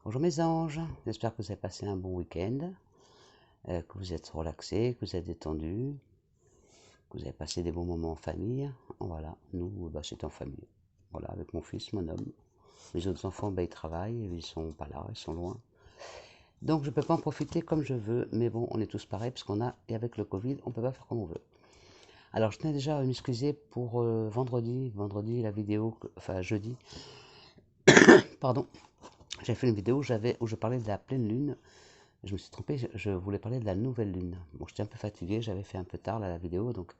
Bonjour mes anges, j'espère que vous avez passé un bon week-end, que vous êtes relaxés, que vous êtes détendus, que vous avez passé des bons moments en famille. Voilà, nous, c'est en famille. Voilà, avec mon fils, mon homme. Les autres enfants, ils travaillent, ils sont pas là, ils sont loin. Donc je peux pas en profiter comme je veux, mais bon, on est tous pareils, parce qu'on a, et avec le Covid, on peut pas faire comme on veut. Alors je tenais déjà à m'excuser pour vendredi la vidéo, enfin jeudi, pardon, j'ai fait une vidéo où je parlais de la pleine lune. Je me suis trompé, je voulais parler de la nouvelle lune. Bon, j'étais un peu fatigué, j'avais fait un peu tard là, la vidéo, donc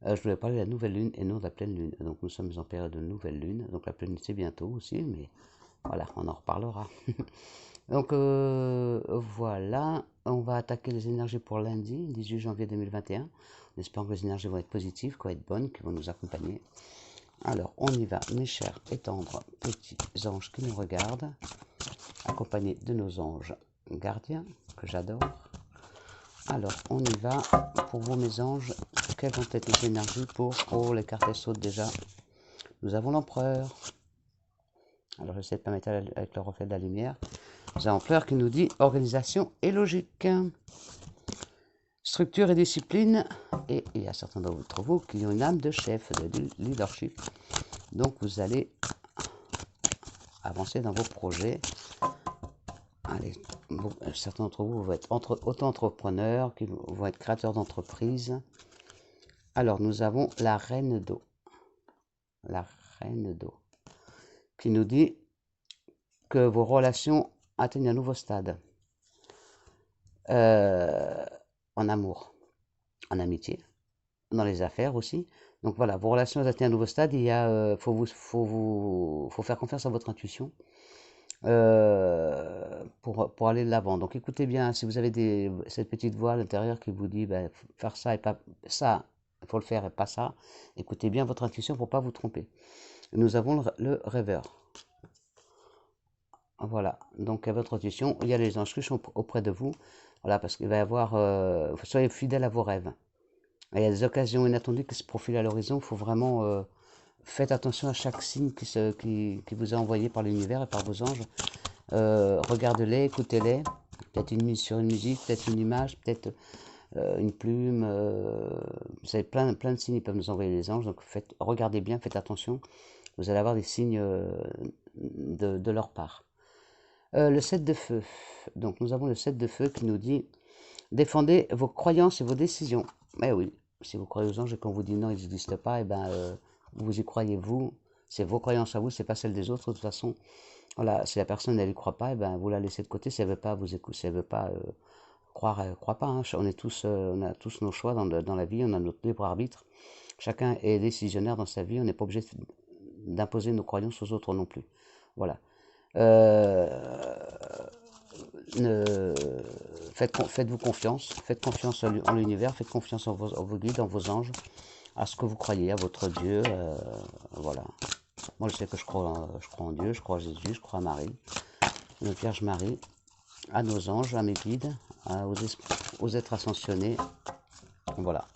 je voulais parler de la nouvelle lune et non de la pleine lune. Donc nous sommes en période de nouvelle lune, donc la pleine lune c'est bientôt aussi, mais voilà, on en reparlera. Donc voilà, on va attaquer les énergies pour lundi, 18 janvier 2021. On espère que les énergies vont être positives, vont être bonnes, qui vont nous accompagner. Alors on y va, mes chers et tendres petits anges qui nous regardent, accompagnés de nos anges gardiens, que j'adore. Alors, on y va. Pour vous, mes anges, quelles vont être les énergies pour les cartes sautent déjà? Nous avons l'empereur. Alors, j'essaie de ne pas mettre avec le reflet de la lumière. Nous avons l'empereur qui nous dit organisation et logique. Structure et discipline. Et il y a certains d'entre vous qui ont une âme de chef, de leadership. Donc, vous allez avancer dans vos projets. Allez, certains d'entre vous vont être auto-entrepreneurs, qui vont être créateurs d'entreprises. Alors, nous avons la reine d'eau. La reine d'eau. Qui nous dit que vos relations atteignent un nouveau stade. En amour, en amitié, dans les affaires aussi. Donc voilà, vos relations atteignent un nouveau stade. Faut faire confiance à votre intuition pour aller de l'avant. Donc écoutez bien, si vous avez cette petite voix à l'intérieur qui vous dit faire ça et pas ça, il faut le faire et pas ça, écoutez bien votre intuition pour ne pas vous tromper. Nous avons le rêveur. Voilà, donc à votre intuition, il y a les anges qui sont auprès de vous. Voilà, parce qu'il va y avoir, soyez fidèles à vos rêves. Il y a des occasions inattendues qui se profilent à l'horizon. Il faut vraiment, faites attention à chaque signe qui vous est envoyé par l'univers et par vos anges. Regardez-les, écoutez-les. Peut-être sur une musique, peut-être une image, peut-être une plume. Vous savez, plein de signes peuvent nous envoyer les anges. Donc regardez bien, faites attention. Vous allez avoir des signes de leur part. Le 7 de feu. Donc nous avons le 7 de feu qui nous dit défendez vos croyances et vos décisions. Mais oui, si vous croyez aux anges et qu'on vous dit non, ils n'existent pas, et vous y croyez vous. C'est vos croyances à vous, c'est pas celles des autres. De toute façon, voilà, si la personne elle y croit pas, vous la laissez de côté. Si elle veut pas vous écouter, si elle veut pas croire, elle croit pas. Hein. On a tous nos choix dans la vie, on a notre libre arbitre. Chacun est décisionnaire dans sa vie. On n'est pas obligé d'imposer nos croyances aux autres non plus. Voilà. Euh, Faites-vous confiance, faites confiance en l'univers, faites confiance en vos guides, en vos anges, à ce que vous croyez, à votre Dieu. Voilà. Moi, je sais que je crois en Dieu, je crois à Jésus, je crois à Marie, à notre Vierge Marie, à nos anges, à mes guides, aux êtres ascensionnés. Voilà.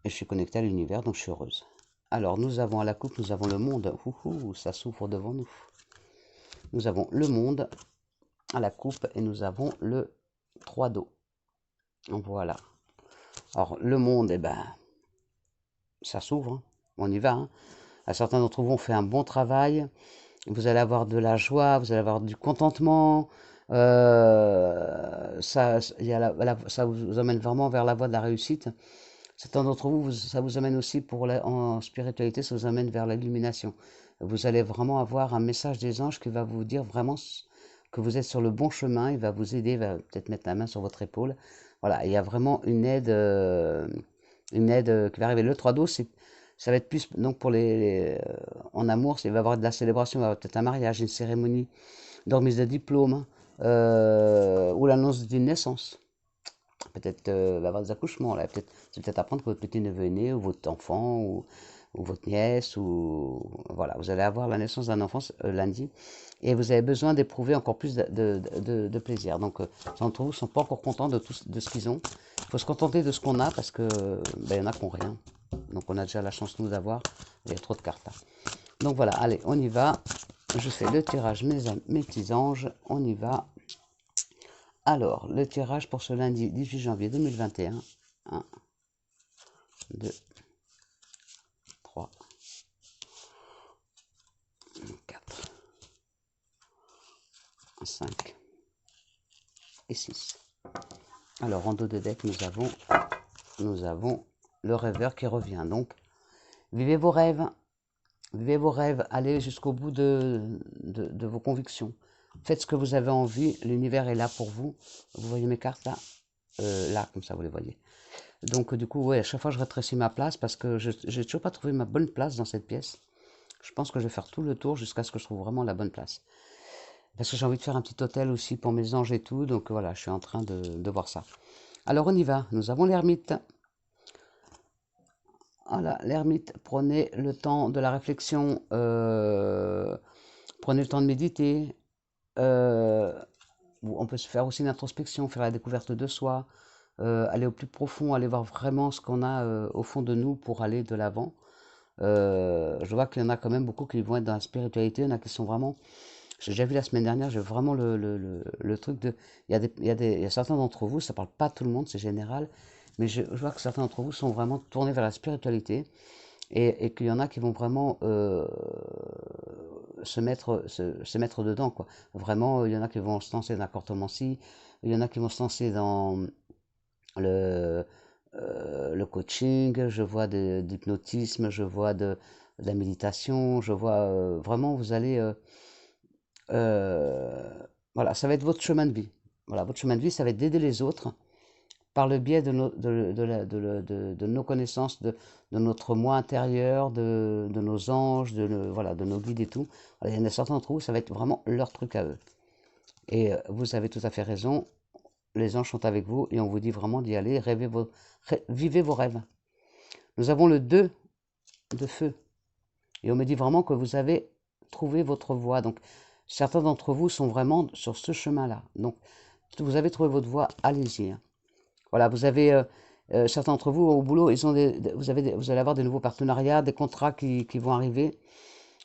Et je suis connecté à l'univers, donc je suis heureuse. Alors, nous avons à la coupe, nous avons le monde. Ça s'ouvre devant nous. Nous avons le monde à la coupe et nous avons le 3 d'eau. Voilà. Alors, le monde, ça s'ouvre. Hein. On y va. Hein. Certains d'entre vous ont fait un bon travail. Vous allez avoir de la joie, vous allez avoir du contentement. Ça vous emmène vraiment vers la voie de la réussite. Certains d'entre vous, ça vous amène aussi en spiritualité, ça vous amène vers l'illumination. Vous allez vraiment avoir un message des anges qui va vous dire vraiment que vous êtes sur le bon chemin, il va vous aider, il va peut-être mettre la main sur votre épaule. Voilà, il y a vraiment une aide qui va arriver. Le 3 d'eau, ça va être plus, donc en amour, il va y avoir de la célébration, il va y avoir peut-être un mariage, une cérémonie de remise de diplôme, ou l'annonce d'une naissance. Peut-être va y avoir des accouchements, là. C'est peut-être apprendre que votre petit-neveu est né, ou votre enfant, ou votre nièce, ou voilà, vous allez avoir la naissance d'un enfant lundi, et vous avez besoin d'éprouver encore plus de plaisir. Donc, d'entre vous ne sont pas encore contents de ce qu'ils ont. Il faut se contenter de ce qu'on a, parce que il y en a qui n'ont rien. Donc, on a déjà la chance, nous, d'avoir. Il y a trop de cartes. Là. Donc, voilà, allez, on y va. je fais le tirage, mes petits anges, on y va. Alors, le tirage pour ce lundi 18 janvier 2021. 1, 2, 3, 4, 5 et 6. Alors, en dos de deck, nous avons le rêveur qui revient. Donc, vivez vos rêves. Vivez vos rêves, allez jusqu'au bout de vos convictions. Faites ce que vous avez envie, l'univers est là pour vous. Vous voyez mes cartes là là, comme ça, vous les voyez. Donc, du coup, ouais, à chaque fois, je rétrécis ma place parce que je n'ai toujours pas trouvé ma bonne place dans cette pièce. Je pense que je vais faire tout le tour jusqu'à ce que je trouve vraiment la bonne place. Parce que j'ai envie de faire un petit hôtel aussi pour mes anges et tout. Donc, voilà, je suis en train de voir ça. Alors, on y va. Nous avons l'ermite. Voilà, l'ermite, prenez le temps de la réflexion, prenez le temps de méditer. On peut se faire aussi une introspection, faire la découverte de soi, aller au plus profond, aller voir vraiment ce qu'on a au fond de nous pour aller de l'avant. Je vois qu'il y en a quand même beaucoup qui vont être dans la spiritualité, il y en a qui sont vraiment... J'ai déjà vu la semaine dernière, j'ai vraiment le truc de... Il y a certains d'entre vous, ça parle pas à tout le monde, c'est général, mais je vois que certains d'entre vous sont vraiment tournés vers la spiritualité et qu'il y en a qui vont vraiment se mettre dedans, quoi. Vraiment, il y en a qui vont se lancer dans la cartomancie, il y en a qui vont se lancer dans le, le coaching, je vois d'hypnotisme, je vois de la méditation, je vois vraiment, vous allez... voilà, ça va être votre chemin de vie. Voilà, votre chemin de vie, ça va être d'aider les autres par le biais de nos connaissances, de notre moi intérieur, de nos anges, voilà, de nos guides et tout. Voilà, il y en a certains d'entre vous, ça va être vraiment leur truc à eux. Et vous avez tout à fait raison, les anges sont avec vous et on vous dit vraiment d'y aller, vivez vos rêves. Nous avons le 2 de feu et on me dit vraiment que vous avez trouvé votre voie. Donc certains d'entre vous sont vraiment sur ce chemin-là. Donc vous avez trouvé votre voie, allez-y. Hein. Voilà, vous avez certains d'entre vous au boulot, vous allez avoir des nouveaux partenariats, des contrats qui vont arriver.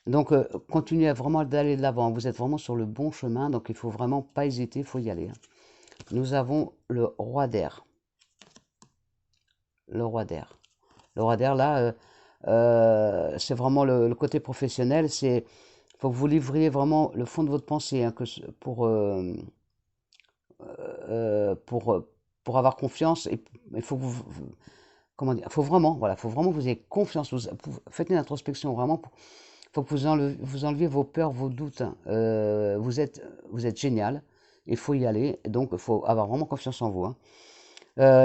Donc, continuez vraiment d'aller de l'avant. Vous êtes vraiment sur le bon chemin, donc il faut vraiment pas hésiter, il faut y aller. Hein. Nous avons le roi d'air. Le roi d'air. Le roi d'air, là, c'est vraiment le côté professionnel. Il faut que vous livriez vraiment le fond de votre pensée hein, pour, pour avoir confiance. Et il faut que comment dire, faut vraiment que vous ayez confiance. Faites une introspection vraiment. Il faut que vous enleviez vos peurs, vos doutes. Hein. Vous êtes génial. Il faut y aller. Donc, il faut avoir vraiment confiance en vous. Hein.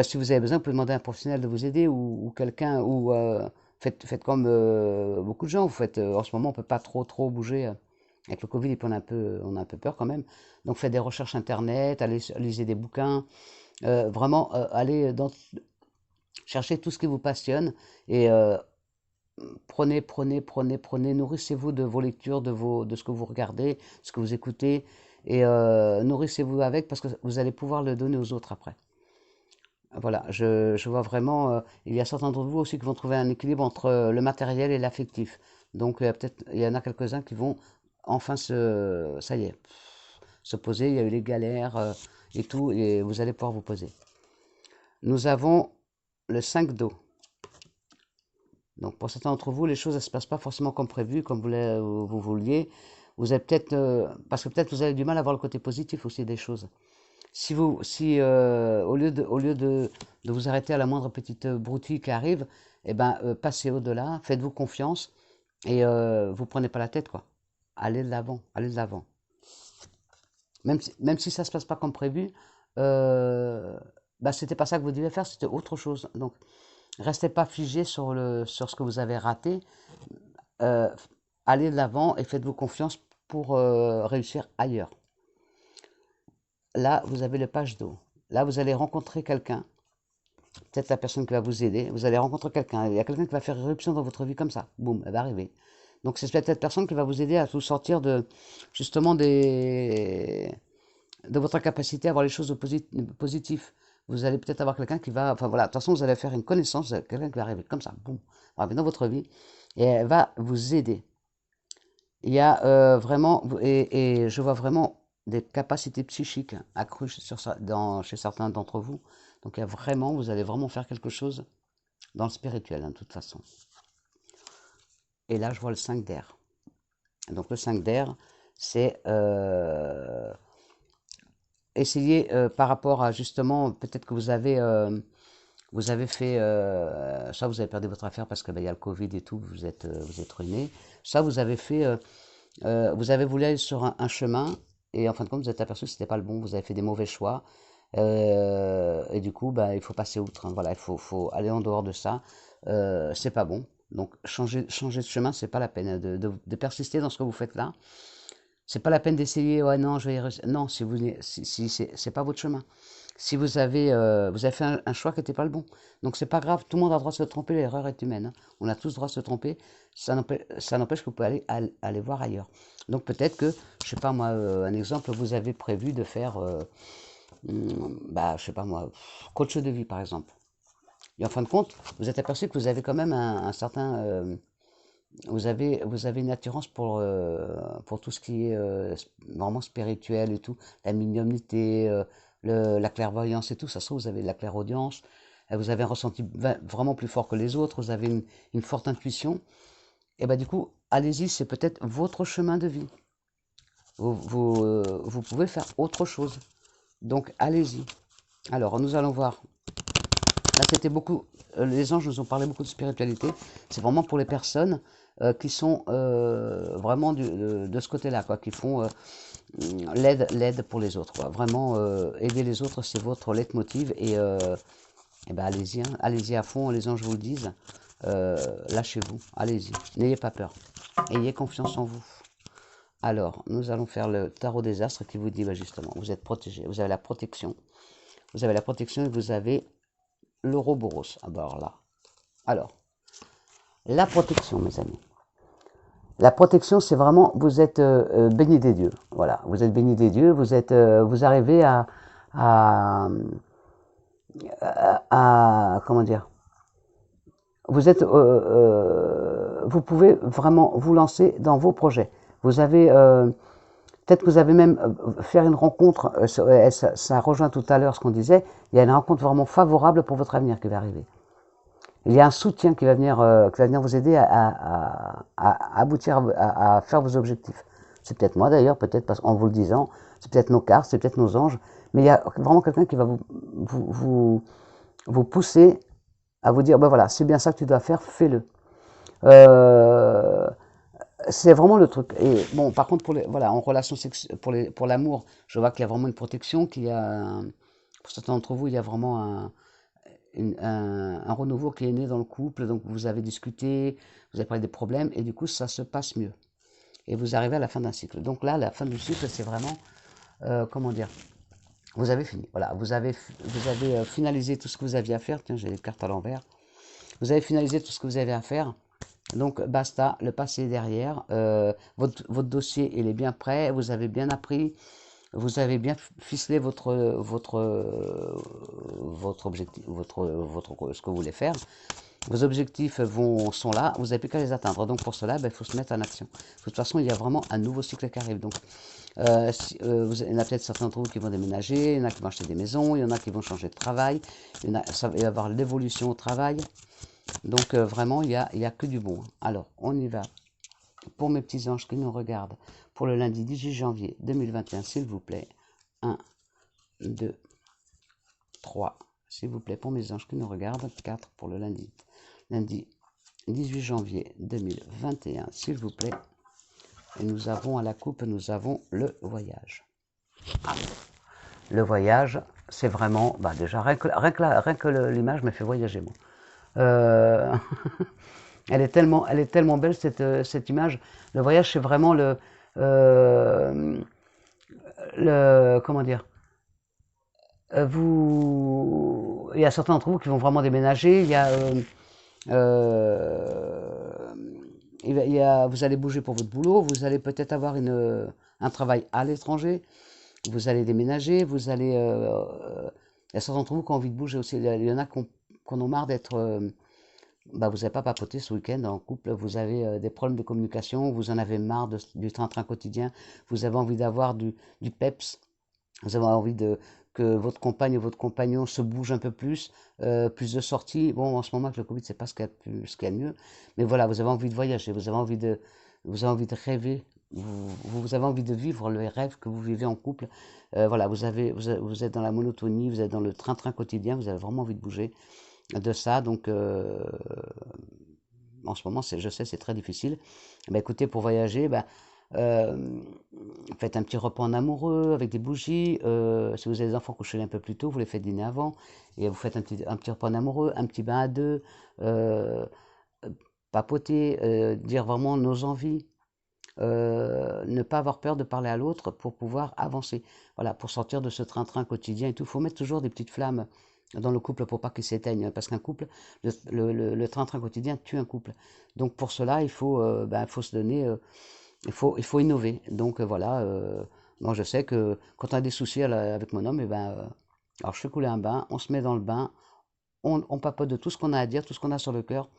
Si vous avez besoin, vous pouvez demander à un professionnel de vous aider ou quelqu'un. Ou faites comme beaucoup de gens. En ce moment, on ne peut pas trop bouger. Avec le Covid, on a un peu peur quand même. Donc, faites des recherches Internet, lisez des bouquins. Vraiment, allez cherchez tout ce qui vous passionne et prenez, nourrissez-vous de vos lectures, de ce que vous regardez, ce que vous écoutez, et nourrissez-vous avec parce que vous allez pouvoir le donner aux autres après. Voilà, je vois vraiment, il y a certains d'entre vous aussi qui vont trouver un équilibre entre le matériel et l'affectif. Donc peut-être, il y en a quelques-uns qui vont enfin ça y est, se poser, il y a eu les galères et tout, et vous allez pouvoir vous poser. Nous avons le 5 d'eau. Donc pour certains d'entre vous, les choses ne se passent pas forcément comme prévu, comme vous vouliez. Vous avez peut-être, parce que peut-être vous avez du mal à voir le côté positif aussi des choses. Si au lieu de vous arrêter à la moindre petite broutille qui arrive, eh ben, passez au-delà, faites-vous confiance et vous prenez pas la tête, quoi. Allez de l'avant, allez de l'avant. Même si ça se passe pas comme prévu, bah, c'était pas ça que vous deviez faire, c'était autre chose. Donc, restez pas figé sur ce que vous avez raté. Euh, Allez de l'avant et faites-vous confiance pour réussir ailleurs. Là, vous avez le page d'eau. Là, vous allez rencontrer quelqu'un. Peut-être la personne qui va vous aider. Vous allez rencontrer quelqu'un. Il y a quelqu'un qui va faire irruption dans votre vie comme ça. Boum, elle va arriver. Donc, c'est peut-être cette personne qui va vous aider à vous sortir justement de votre capacité à voir les choses positives. Vous allez peut-être avoir quelqu'un qui va, enfin voilà, de toute façon, vous allez faire une connaissance, quelqu'un qui va arriver comme ça, boum, va arriver dans votre vie, et elle va vous aider. Il y a vraiment, et je vois vraiment des capacités psychiques accrues chez certains d'entre vous. Donc il y a vraiment, vous allez vraiment faire quelque chose dans le spirituel, hein, de toute façon. Et là, je vois le 5 d'air. Donc le 5 d'air, c'est essayer par rapport à justement, peut-être que vous avez fait, soit vous avez perdu votre affaire parce que ben, il y a le Covid et tout, vous êtes ruiné. Soit vous avez fait, vous avez voulu aller sur un chemin et en fin de compte vous êtes aperçu que c'était pas le bon, vous avez fait des mauvais choix. Et du coup, bah, il faut passer outre, hein. Voilà, faut aller en dehors de ça. C'est pas bon. Donc changer de chemin, c'est pas la peine de persister dans ce que vous faites là. C'est pas la peine d'essayer. Ouais, non, je vais y non, si vous, si c'est pas votre chemin. Si vous avez fait un choix qui n'était pas le bon. Donc c'est pas grave, tout le monde a le droit de se tromper, l'erreur est humaine, hein. On a tous le droit de se tromper. Ça n'empêche que vous pouvez aller voir ailleurs. Donc peut-être que, je sais pas moi, un exemple, vous avez prévu de faire, bah, je sais pas moi, coach de vie par exemple. Et en fin de compte, vous êtes aperçu que vous avez quand même un certain, vous avez une attirance pour tout ce qui est vraiment spirituel et tout, la médiumnité, la clairvoyance et tout. Ça se trouve, vous avez de la clairaudience, vous avez un ressenti vraiment plus fort que les autres, vous avez une forte intuition. Et bah du coup, allez-y, c'est peut-être votre chemin de vie. Vous pouvez faire autre chose. Donc allez-y. Alors, nous allons voir. Là, c'était beaucoup. Les anges nous ont parlé beaucoup de spiritualité. C'est vraiment pour les personnes qui sont vraiment de ce côté-là, quoi, qui font l'aide pour les autres, quoi. Vraiment, aider les autres, c'est votre leitmotiv. Et ben, allez-y, hein. Allez-y à fond, les anges vous le disent. Lâchez-vous, allez-y. N'ayez pas peur. Ayez confiance en vous. Alors, nous allons faire le tarot des astres qui vous dit bah, justement, vous êtes protégé, vous avez la protection. Vous avez la protection et vous avez l'Ouroboros. Alors là, alors, la protection, mes amis. La protection, c'est vraiment, vous êtes béni des dieux. Voilà, vous êtes béni des dieux, vous arrivez comment dire, vous pouvez vraiment vous lancer dans vos projets. Vous avez, peut-être que vous avez même faire une rencontre, ça rejoint tout à l'heure ce qu'on disait, il y a une rencontre vraiment favorable pour votre avenir qui va arriver. Il y a un soutien qui va venir vous aider à aboutir, à faire vos objectifs. C'est peut-être moi d'ailleurs, peut-être parce qu'en vous le disant, c'est peut-être nos cartes, c'est peut-être nos anges, mais il y a vraiment quelqu'un qui va vous pousser à vous dire, ben voilà, c'est bien ça que tu dois faire, fais-le. Euh, c'est vraiment le truc. Et bon, par contre, voilà, en relation pour l'amour, je vois qu'il y a vraiment une protection, pour certains d'entre vous, il y a vraiment un renouveau qui est né dans le couple, donc vous avez discuté, vous avez parlé des problèmes, et du coup ça se passe mieux. Et vous arrivez à la fin d'un cycle. Donc là, la fin du cycle, c'est vraiment, comment dire, vous avez fini. Voilà, vous avez finalisé tout ce que vous aviez à faire. Tiens, j'ai les cartes à l'envers. Vous avez finalisé tout ce que vous avez à faire. Donc basta, le passé est derrière. Votre dossier, il est bien prêt. Vous avez bien appris. Vous avez bien ficelé votre objectif, ce que vous voulez faire. Vos objectifs sont là, vous n'avez plus qu'à les atteindre. Donc pour cela, il faut se mettre en action. De toute façon, il y a vraiment un nouveau cycle qui arrive. Donc, il y en a peut-être certains d'entre vous qui vont déménager, il y en a qui vont acheter des maisons, il y en a qui vont changer de travail, ça va y avoir l'évolution au travail. Donc vraiment, il y a que du bon. Alors, on y va. Pour mes petits anges qui nous regardent, pour le lundi 18 janvier 2021, s'il vous plaît. 1, 2, 3, s'il vous plaît, pour mes anges qui nous regardent. 4 pour le lundi. Lundi 18 janvier 2021, s'il vous plaît. Et nous avons à la coupe, nous avons le voyage. Le voyage, c'est vraiment, bah déjà, rien que l'image me fait voyager, moi. Euh, elle est tellement belle, cette image. Le voyage, c'est vraiment comment dire, il y a certains d'entre vous qui vont vraiment déménager. Euh, vous allez bouger pour votre boulot. Vous allez peut-être avoir un travail à l'étranger. Vous allez déménager. Il y a certains d'entre vous qui ont envie de bouger aussi. Il y en a qui en ont marre d'être bah, vous n'avez pas papoté ce week-end en couple, vous avez des problèmes de communication, vous en avez marre du train-train quotidien, vous avez envie d'avoir du peps, vous avez envie que votre compagne ou votre compagnon se bouge un peu plus de sorties. Bon, en ce moment avec le Covid, c'est pas ce qu'il y a de mieux, mais voilà, vous avez envie de voyager, vous avez envie de rêver, vous avez envie de vivre les rêves que vous vivez en couple. Voilà, vous êtes dans la monotonie, vous êtes dans le train-train quotidien, vous avez vraiment envie de bouger de ça, donc en ce moment, je sais, c'est très difficile. Bah, écoutez, pour voyager, bah, euh, faites un petit repas en amoureux avec des bougies. Si vous avez des enfants, couchez-les un peu plus tôt, vous les faites dîner avant. Et vous faites un petit repas en amoureux, un petit bain à deux. euh, Papoter, dire vraiment nos envies. Ne pas avoir peur de parler à l'autre pour pouvoir avancer. Voilà, pour sortir de ce train-train quotidien et tout. Il faut mettre toujours des petites flammes dans le couple pour pas qu'il s'éteigne. Parce qu'un couple, le train-train quotidien tue un couple. Donc pour cela, il faut se donner, il faut innover. Donc voilà, moi je sais que quand on a des soucis avec mon homme, alors je fais couler un bain, on se met dans le bain, on papote de tout ce qu'on a à dire, tout ce qu'on a sur le cœur.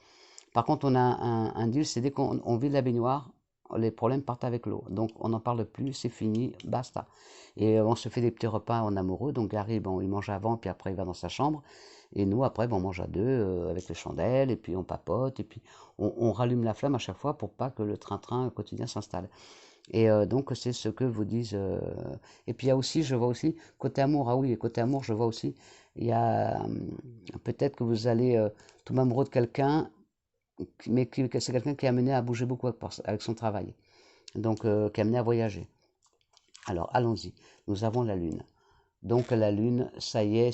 Par contre, on a un deal, c'est dès qu'on vide la baignoire, les problèmes partent avec l'eau. Donc on n'en parle plus, c'est fini, basta. Et on se fait des petits repas en amoureux. Donc Gary, bon, il mange avant, puis après il va dans sa chambre. Et nous, après, bon, on mange à deux avec les chandelles, et puis on papote, et puis on rallume la flamme à chaque fois pour pas que le train-train quotidien s'installe. Et donc c'est ce que vous disent. Et puis il y a aussi, je vois aussi, côté amour, ah oui, et côté amour, je vois aussi, il y a peut-être que vous allez tomber amoureux de quelqu'un mais que c'est quelqu'un qui est amené à bouger beaucoup avec son travail, donc qui est amené à voyager. Alors allons-y, nous avons la Lune. Donc la Lune, ça y est,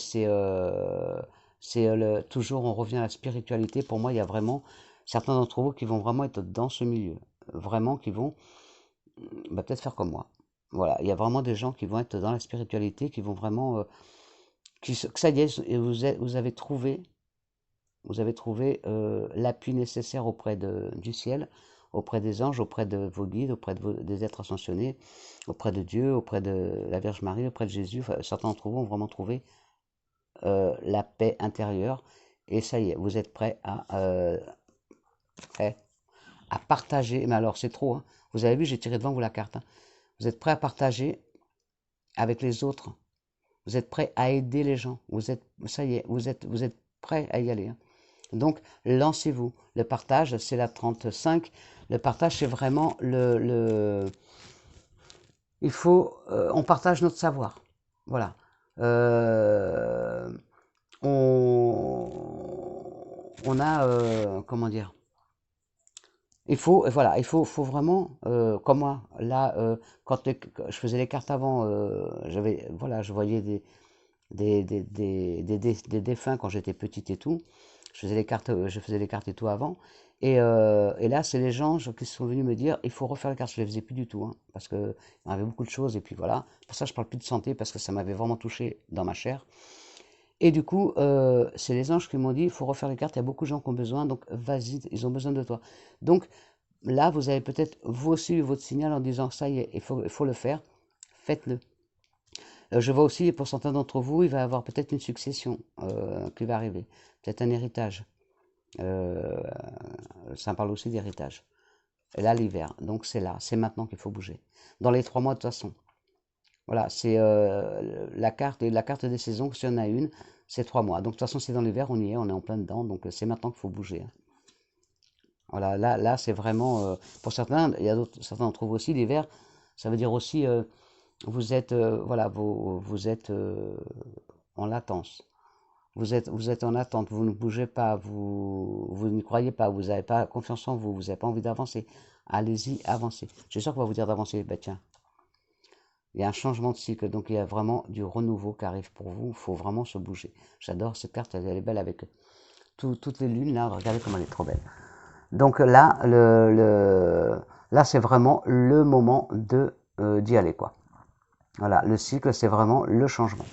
toujours on revient à la spiritualité. Pour moi, il y a vraiment certains d'entre vous qui vont vraiment être dans ce milieu, vraiment qui vont peut-être faire comme moi. Voilà, il y a vraiment des gens qui vont être dans la spiritualité, qui vont vraiment, que ça y est, et vous avez trouvé l'appui nécessaire auprès du ciel, auprès des anges, auprès de vos guides, auprès des êtres ascensionnés, auprès de Dieu, auprès de la Vierge Marie, auprès de Jésus. Enfin, certains d'entre vous ont vraiment trouvé la paix intérieure. Et ça y est, vous êtes prêts à partager. Mais alors, c'est trop, hein. Vous avez vu, j'ai tiré devant vous la carte, hein. Vous êtes prêts à partager avec les autres. Vous êtes prêts à aider les gens. Ça y est, vous êtes prêts à y aller, hein. Donc, lancez-vous. Le partage, c'est la 35. Le partage, c'est vraiment on partage notre savoir. Voilà. Euh, on a, comment dire, voilà, il faut vraiment, comme moi, là, quand je faisais les cartes avant, voilà, je voyais des défunts quand j'étais petite et tout. Je faisais les cartes et tout avant. Et là, c'est les gens qui sont venus me dire, il faut refaire les cartes. Je les faisais plus du tout, hein, parce qu'il y avait beaucoup de choses. Et puis voilà. Pour ça, je parle plus de santé, parce que ça m'avait vraiment touché dans ma chair. Et du coup, c'est les anges qui m'ont dit, il faut refaire les cartes. Il y a beaucoup de gens qui ont besoin, donc vas-y, ils ont besoin de toi. Donc là, vous avez peut-être vous aussi eu votre signal en disant, ça y est, il faut le faire. Faites-le. Je vois aussi, pour certains d'entre vous, il va y avoir peut-être une succession qui va arriver, peut-être un héritage. Euh, Ça parle aussi d'héritage. Et là, l'hiver, donc c'est là, c'est maintenant qu'il faut bouger. Dans les 3 mois, de toute façon. Voilà, c'est la carte des saisons, s'il y en a une, c'est 3 mois. Donc de toute façon, c'est dans l'hiver, on est en plein dedans, donc c'est maintenant qu'il faut bouger, hein. Voilà, là c'est vraiment, pour certains, il y a certains d'entre vous aussi, l'hiver, ça veut dire aussi, vous êtes, voilà, vous êtes en latence. Vous êtes en attente, vous ne bougez pas, vous n'y croyez pas, vous n'avez pas confiance en vous, vous n'avez pas envie d'avancer. Allez-y, avancez. Je suis sûr qu'on va vous dire d'avancer. Ben tiens, il y a un changement de cycle, donc il y a vraiment du renouveau qui arrive pour vous. Il faut vraiment se bouger. J'adore cette carte, elle est belle avec toutes les lunes là. Regardez comme elle est trop belle. Donc là, là c'est vraiment le moment d'y aller, quoi. Voilà, le cycle, c'est vraiment le changement.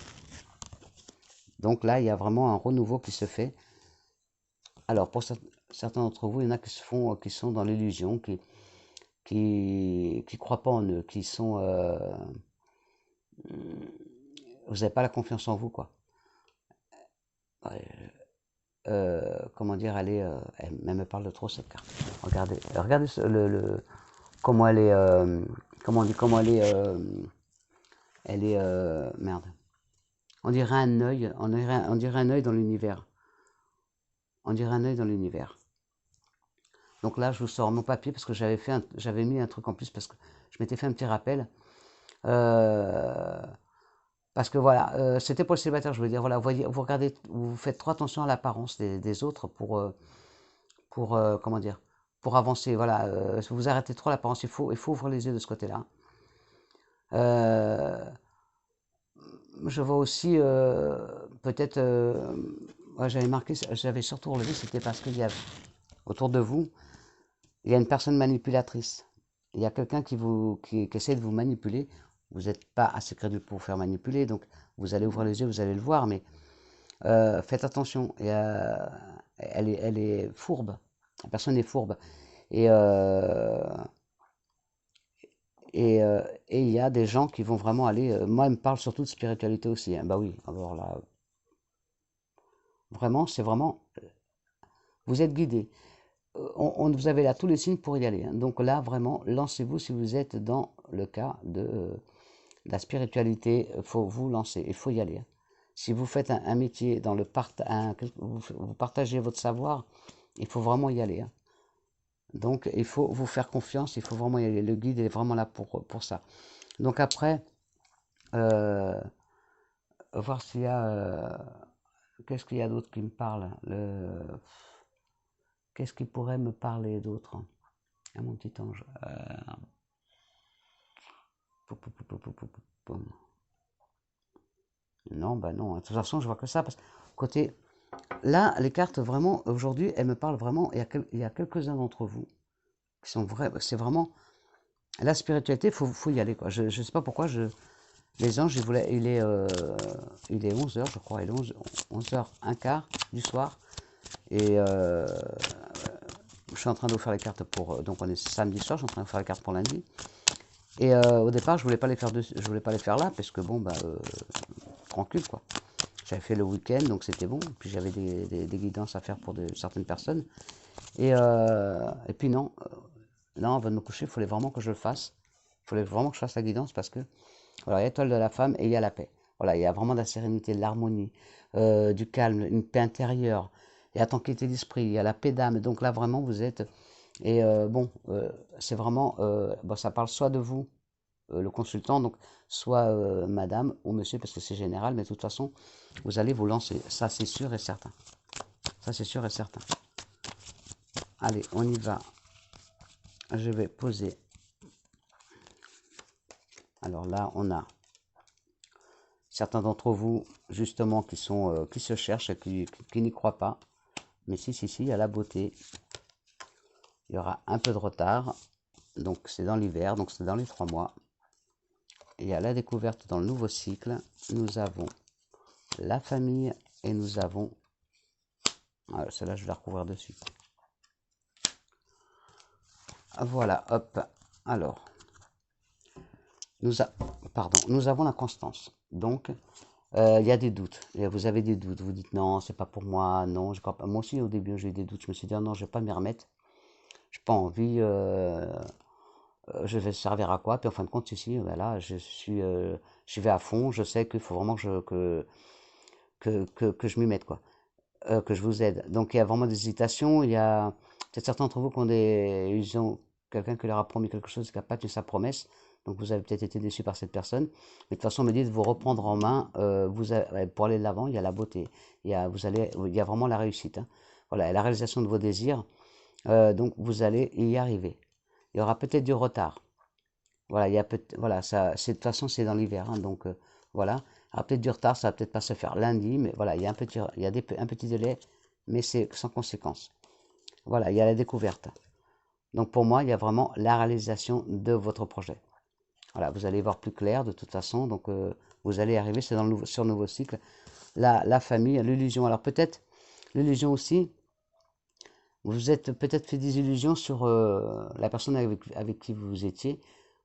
Donc là, il y a vraiment un renouveau qui se fait. Alors, pour certains d'entre vous, il y en a qui sont dans l'illusion, qui croient pas en eux, qui sont, vous n'avez pas la confiance en vous, quoi. Ouais, comment dire, elle me parle de trop cette carte. Regardez, regardez comment elle est, comment on dit, comment elle est, merde. On dirait un œil, on dirait un œil dans l'univers. On dirait un œil dans l'univers. Donc là, je vous sors mon papier parce que j'avais mis un truc en plus parce que je m'étais fait un petit rappel. Euh, Parce que voilà, c'était pour le célibataire, je veux dire, voilà, vous regardez, vous faites trop attention à l'apparence des autres pour comment dire, pour avancer, voilà, vous arrêtez trop l'apparence, il faut ouvrir les yeux de ce côté-là. Euh, je vois aussi, peut-être, ouais, j'avais marqué, j'avais surtout relevé, c'était parce qu'il y a, autour de vous, il y a une personne manipulatrice. Il y a quelqu'un qui essaie de vous manipuler. Vous n'êtes pas assez crédule pour vous faire manipuler, donc vous allez ouvrir les yeux, vous allez le voir, mais faites attention. Elle est fourbe. La personne est fourbe. Et, euh, et il y a des gens qui vont vraiment aller. Moi, elle me parle surtout de spiritualité aussi, hein. Bah oui, alors là, vraiment, c'est vraiment. Vous êtes guidé. Vous avez là tous les signes pour y aller, hein. Donc là, vraiment, lancez-vous si vous êtes dans le cas de la spiritualité. Il faut vous lancer, il faut y aller, hein. Si vous faites un métier dans le vous partagez votre savoir, il faut vraiment y aller, hein. Donc il faut vous faire confiance, il faut vraiment y aller. Le guide est vraiment là pour ça. Donc après, euh, voir s'il y a... qu'est-ce qu'il y a d'autre qui me parle? Qu'est-ce qui pourrait me parler d'autre? Ah, mon petit ange. Pou, pou, pou, pou, pou, pou, pou. Non, bah non. De toute façon, je vois que ça. Parce que côté... Là, les cartes, vraiment, aujourd'hui, elles me parlent vraiment. Il y a quelques-uns d'entre vous qui sont vrais. C'est vraiment... La spiritualité, faut y aller, quoi. Je ne sais pas pourquoi, les anges, il est 11 heures, je crois. Il est 11 heures un quart du soir. Et je suis en train de vous faire les cartes pour... Donc, on est samedi soir, je suis en train de vous faire les cartes pour lundi. Et au départ, je voulais pas les faire je voulais pas les faire là, parce que bon, bah, tranquille, quoi. J'avais fait le week-end, donc c'était bon. Puis j'avais des guidances à faire pour certaines personnes. Et puis non, non, avant de me coucher, il fallait vraiment que je le fasse. Il fallait vraiment que je fasse la guidance parce que, voilà, il y a l'étoile de la femme et il y a la paix. Voilà, il y a vraiment de la sérénité, de l'harmonie, du calme, une paix intérieure. Il y a la tranquillité d'esprit, il y a la paix d'âme. Donc là, vraiment, vous êtes... Et bon, c'est vraiment... bon, ça parle soit de vous, le consultant, donc soit madame ou monsieur, parce que c'est général, mais de toute façon, vous allez vous lancer. Ça, c'est sûr et certain. Ça, c'est sûr et certain. Allez, on y va. Je vais poser. Alors là, on a certains d'entre vous, justement, qui se cherchent et qui n'y croient pas. Mais si, il y a la beauté. Il y aura un peu de retard. Donc, c'est dans l'hiver, donc c'est dans les 3 mois. Il y a la découverte dans le nouveau cycle. Nous avons la famille et nous avons... Ah, celle-là, je vais la recouvrir dessus. Voilà, hop. Alors, nous avons la constance. Donc, il y a des doutes. Et vous avez des doutes. Vous dites non, c'est pas pour moi. Non, je crois pas. Moi aussi, au début, j'ai eu des doutes. Je me suis dit, oh, non, je vais pas m'y remettre. J'ai pas envie. Je vais servir à quoi? Puis en fin de compte, ici, ben là, j'y vais à fond. Je sais qu'il faut vraiment que je m'y mette, quoi. Que je vous aide. Donc, il y a vraiment des hésitations. Il y a peut-être certains d'entre vous qui ont ils ont quelqu'un qui leur a promis quelque chose qui n'a pas tenu sa promesse. Donc, vous avez peut-être été déçu par cette personne. Mais de toute façon, me dites de vous reprendre en main. Pour aller de l'avant, il y a la beauté. Il y a vraiment la réussite, hein. Voilà, la réalisation de vos désirs. Donc, vous allez y arriver. Il y aura peut-être du retard. Voilà, voilà, ça, de toute façon, c'est dans l'hiver, hein, donc voilà. Il y aura peut-être du retard, ça va peut-être pas se faire lundi, mais voilà, il y a un petit délai, mais c'est sans conséquence. Voilà, il y a la découverte. Donc pour moi, il y a vraiment la réalisation de votre projet. Voilà, vous allez voir plus clair de toute façon, donc vous allez arriver, c'est sur le nouveau cycle. La famille, l'illusion. Alors peut-être, l'illusion aussi, vous êtes peut-être fait des illusions sur la personne avec qui vous étiez.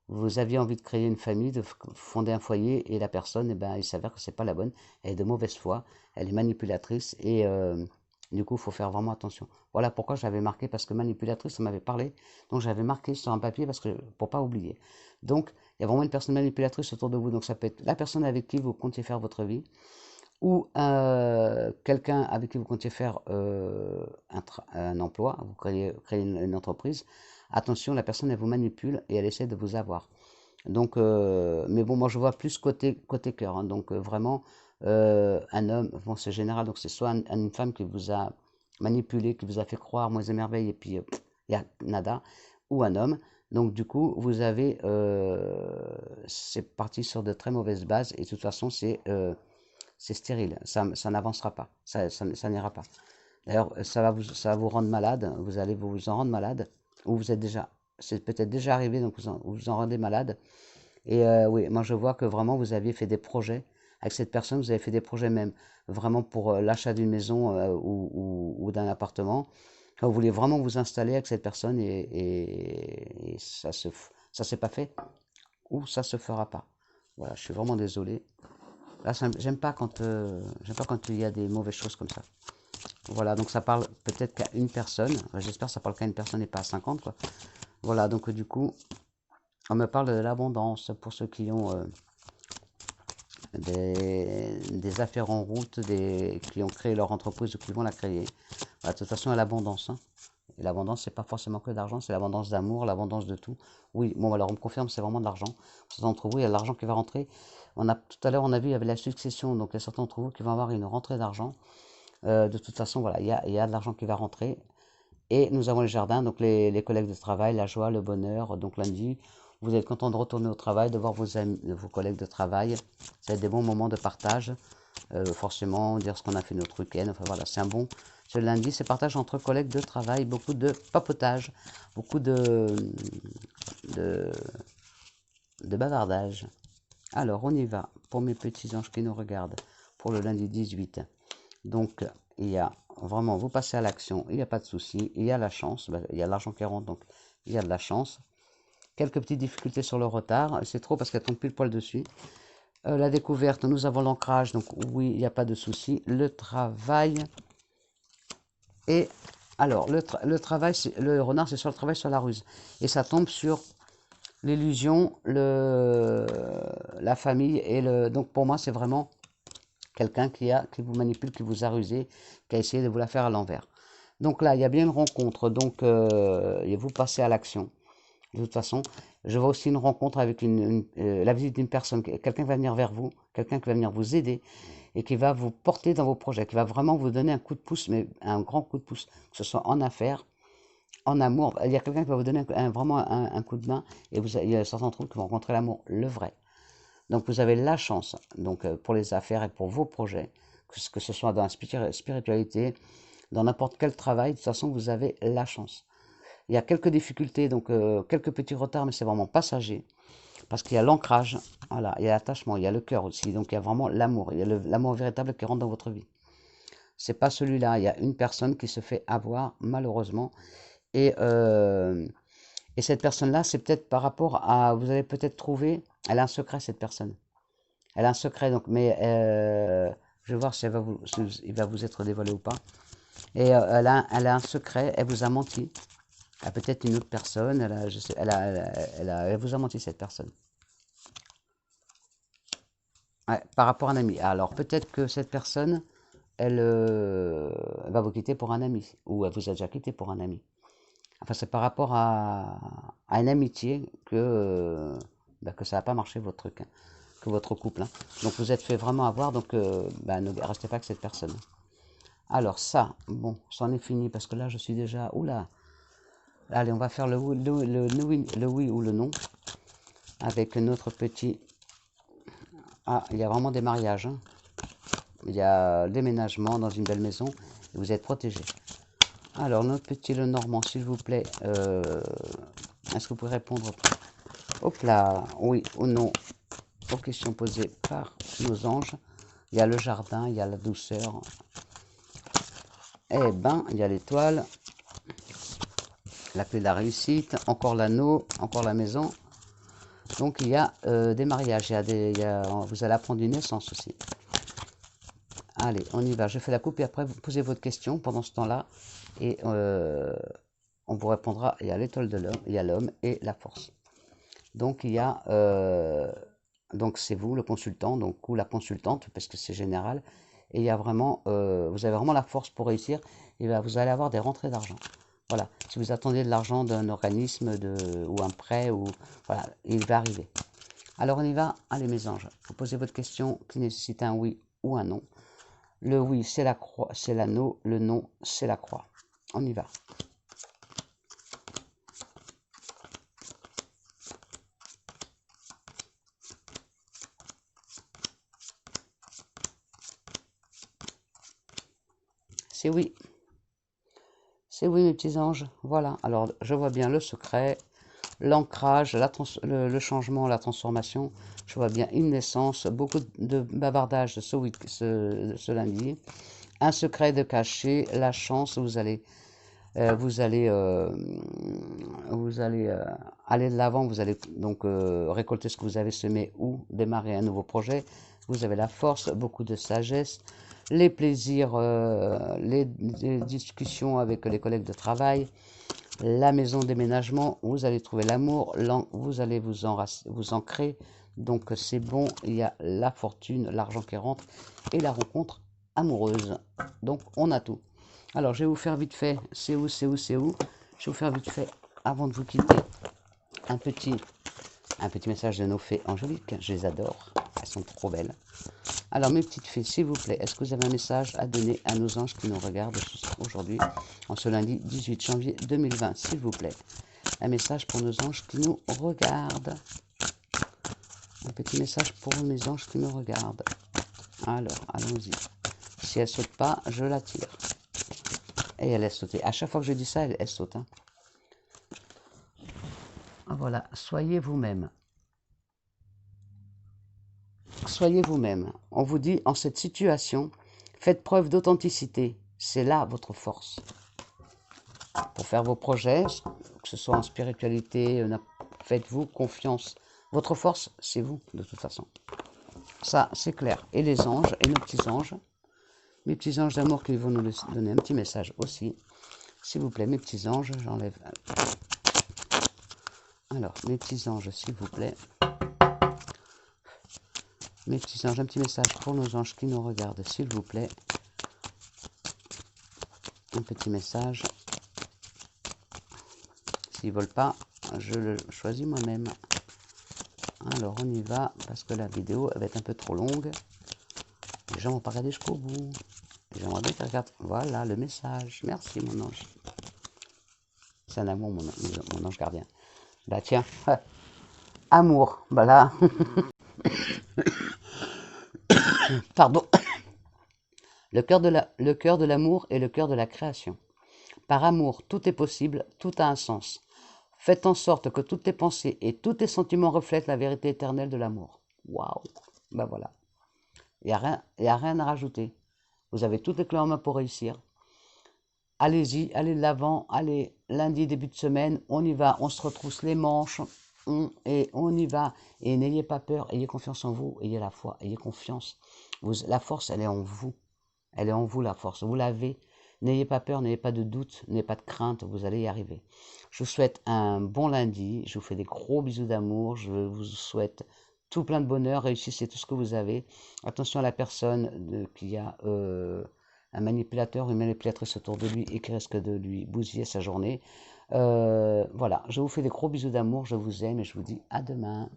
Vous aviez envie de créer une famille, de fonder un foyer, et la personne, eh ben, il s'avère que c'est pas la bonne. Elle est de mauvaise foi, elle est manipulatrice, et Du coup, il faut faire vraiment attention. Voilà pourquoi j'avais marqué, parce que manipulatrice, ça m'avait parlé. Donc, j'avais marqué sur un papier parce que, pour pas oublier. Donc, il y a vraiment une personne manipulatrice autour de vous. Donc, ça peut être la personne avec qui vous comptiez faire votre vie, ou quelqu'un avec qui vous comptiez faire un emploi, vous créez une entreprise. Attention, la personne, elle vous manipule et elle essaie de vous avoir. Donc, mais bon, moi je vois plus côté cœur, hein. Donc, vraiment, un homme, bon, c'est général, donc c'est soit une femme qui vous a manipulé, qui vous a fait croire moins et merveilles, et puis il y a nada, ou un homme. Donc, du coup, c'est parti sur de très mauvaises bases, et de toute façon, c'est stérile, ça n'avancera pas, ça n'ira pas. D'ailleurs, ça va vous rendre malade, vous allez vous en rendre malade, ou vous êtes déjà, c'est peut-être déjà arrivé, donc vous en rendez malade. Et oui, moi je vois que vraiment vous aviez fait des projets avec cette personne, vous avez fait des projets même vraiment pour l'achat d'une maison ou d'un appartement. Vous voulez vraiment vous installer avec cette personne et ça s'est pas fait ou ça se fera pas. Voilà, je suis vraiment désolé. Là, j'aime pas quand il y a des mauvaises choses comme ça. Voilà, donc ça parle peut-être qu'à une personne. J'espère que ça parle qu'à une personne et pas à 50, quoi. Voilà, donc du coup, on me parle de l'abondance pour ceux qui ont des affaires en route, qui ont créé leur entreprise ou qui vont la créer. Voilà, de toute façon, il y a l'abondance, hein. Et l'abondance, c'est pas forcément que d'argent, c'est l'abondance d'amour, l'abondance de tout. Oui, bon, alors on me confirme, c'est vraiment de l'argent. Certains d'entre vous, il y a de l'argent qui va rentrer. Tout à l'heure, on a vu, il y avait la succession, donc il y a certains d'entre vous qui vont avoir une rentrée d'argent. De toute façon, voilà, il y a de l'argent qui va rentrer. Et nous avons les jardins, donc les collègues de travail, la joie, le bonheur. Donc lundi, vous êtes content de retourner au travail, de voir vos amis, vos collègues de travail. Ça va être des bons moments de partage. Forcément, dire ce qu'on a fait notre week-end. Enfin voilà, c'est un bon. Ce lundi, c'est partage entre collègues de travail, beaucoup de papotage, beaucoup de, de bavardage. Alors, on y va pour mes petits anges qui nous regardent pour le lundi 18. Donc, il y a vraiment, vous passez à l'action, il n'y a pas de souci, il y a la chance, il y a l'argent qui rentre, donc il y a de la chance. Quelques petites difficultés sur le retard, c'est trop parce qu'elle tombe pile poil dessus. La découverte, nous avons l'ancrage, donc oui, il n'y a pas de souci. Le travail, et alors, le travail, le renard, c'est sur le travail, sur la ruse. Et ça tombe sur l'illusion, la famille, donc pour moi, c'est vraiment quelqu'un qui vous manipule, qui vous a rusé, qui a essayé de vous la faire à l'envers. Donc là, il y a bien une rencontre, donc vous passez à l'action. De toute façon, je vois aussi une rencontre avec la visite d'une personne, quelqu'un qui va venir vers vous, quelqu'un qui va venir vous aider et qui va vous porter dans vos projets, qui va vraiment vous donner un coup de pouce, mais un grand coup de pouce, que ce soit en affaires, en amour. Il y a quelqu'un qui va vous donner vraiment un coup de main et il y a certains d'entre vous qui vont rencontrer l'amour, le vrai. Donc vous avez la chance, donc pour les affaires et pour vos projets, que ce soit dans la spiritualité, dans n'importe quel travail, de toute façon vous avez la chance. Il y a quelques difficultés, donc quelques petits retards, mais c'est vraiment passager, parce qu'il y a l'ancrage, voilà, il y a l'attachement, il y a le cœur aussi, donc il y a vraiment l'amour, il y a l'amour véritable qui rentre dans votre vie. C'est pas celui-là, il y a une personne qui se fait avoir malheureusement, et, euh, et cette personne-là, c'est peut-être par rapport à, vous avez peut-être trouvé, elle a un secret cette personne. Elle a un secret, donc, mais je vais voir si il va vous être dévoilé ou pas. Et elle a un secret, elle vous a menti. Elle a peut-être une autre personne, elle vous a menti cette personne. Ouais, par rapport à un ami. Alors peut-être que cette personne, elle va vous quitter pour un ami, ou elle vous a déjà quitté pour un ami. Enfin, c'est par rapport à une amitié que ça n'a pas marché votre truc, hein, que votre couple, hein. Donc vous êtes fait vraiment avoir, donc ne restez pas avec cette personne. Alors ça, bon, c'en est fini parce que là je suis déjà. Oula! Allez, on va faire le oui ou le non avec notre petit. Ah, il y a vraiment des mariages, hein. Il y a déménagement dans une belle maison et vous êtes protégé. Alors, notre petit le Normand, s'il vous plaît, est-ce que vous pouvez répondre? Hop là, oui ou non aux questions posées par nos anges. Il y a le jardin, il y a la douceur. Eh ben, il y a l'étoile, la clé de la réussite, encore l'anneau, encore la maison. Donc il y a des mariages, vous allez apprendre une naissance aussi. Allez, on y va. Je fais la coupe et après, vous posez votre question pendant ce temps-là. Et on vous répondra. Il y a l'étoile de l'homme, il y a l'homme et la force. Donc, il y a... donc, c'est vous, le consultant, donc, ou la consultante, parce que c'est général. Et il y a vraiment... vous avez vraiment la force pour réussir. Et bien, vous allez avoir des rentrées d'argent. Voilà. Si vous attendez de l'argent d'un organisme ou un prêt, ou voilà, il va arriver. Alors, on y va. Allez, mes anges. Vous posez votre question qui nécessite un oui ou un non. Le oui, c'est la croix, c'est l'anneau. Le non, c'est la croix. On y va. C'est oui. C'est oui, mes petits anges. Voilà. Alors, je vois bien le secret, l'ancrage, le changement, la transformation. Je vois bien une naissance, beaucoup de bavardage ce lundi. Un secret de caché, la chance, vous allez aller de l'avant, vous allez donc récolter ce que vous avez semé ou démarrer un nouveau projet. Vous avez la force, beaucoup de sagesse, les plaisirs, les discussions avec les collègues de travail, la maison déménagement, vous allez trouver l'amour, vous allez vous ancrer, donc c'est bon, il y a la fortune, l'argent qui rentre et la rencontre amoureuse. Donc on a tout. Alors, je vais vous faire vite fait, c'est où. Je vais vous faire vite fait, avant de vous quitter, un petit message de nos fées angéliques. Je les adore, elles sont trop belles. Alors, mes petites fées, s'il vous plaît, est-ce que vous avez un message à donner à nos anges qui nous regardent aujourd'hui, en ce lundi 18 janvier 2020, s'il vous plaît? Un message pour nos anges qui nous regardent. Un petit message pour mes anges qui nous regardent. Alors, allons-y. Si elle saute pas, je la tire. Et elle laisse sauter. À chaque fois que je dis ça, elle saute. Hein. Voilà, soyez vous-même. Soyez vous-même. On vous dit, en cette situation, faites preuve d'authenticité. C'est là votre force. Pour faire vos projets, que ce soit en spiritualité, faites-vous confiance. Votre force, c'est vous, de toute façon. Ça, c'est clair. Et les anges, et nos petits anges, mes petits anges d'amour qui vont nous donner un petit message aussi. S'il vous plaît, mes petits anges, j'enlève. Alors, mes petits anges, s'il vous plaît. Mes petits anges, un petit message pour nos anges qui nous regardent, s'il vous plaît. Un petit message. S'ils ne veulent pas, je le choisis moi-même. Alors, on y va, parce que la vidéo va être un peu trop longue. Les gens vont pas regarder jusqu'au bout. J'aimerais bien qu'ils regardent. Voilà, le message. Merci, mon ange. C'est un amour, mon ange gardien. Bah tiens, amour, voilà. Pardon. Le cœur de l'amour est le cœur de la création. Par amour, tout est possible, tout a un sens. Faites en sorte que toutes tes pensées et tous tes sentiments reflètent la vérité éternelle de l'amour. Waouh. Ben voilà. Il n'y a rien à rajouter. Vous avez toutes les clés en main pour réussir. Allez-y, allez de l'avant, allez, lundi, début de semaine, on y va, on se retrousse les manches, et on y va. Et n'ayez pas peur, ayez confiance en vous, ayez la foi, ayez confiance. La force, elle est en vous. Elle est en vous, la force. Vous l'avez. N'ayez pas peur, n'ayez pas de doute, n'ayez pas de crainte, vous allez y arriver. Je vous souhaite un bon lundi, je vous fais des gros bisous d'amour, je vous souhaite tout plein de bonheur, réussissez tout ce que vous avez. Attention à la personne qui a un manipulateur ou une manipulatrice autour de lui et qui risque de lui bousiller sa journée. Voilà, je vous fais des gros bisous d'amour, je vous aime et je vous dis à demain.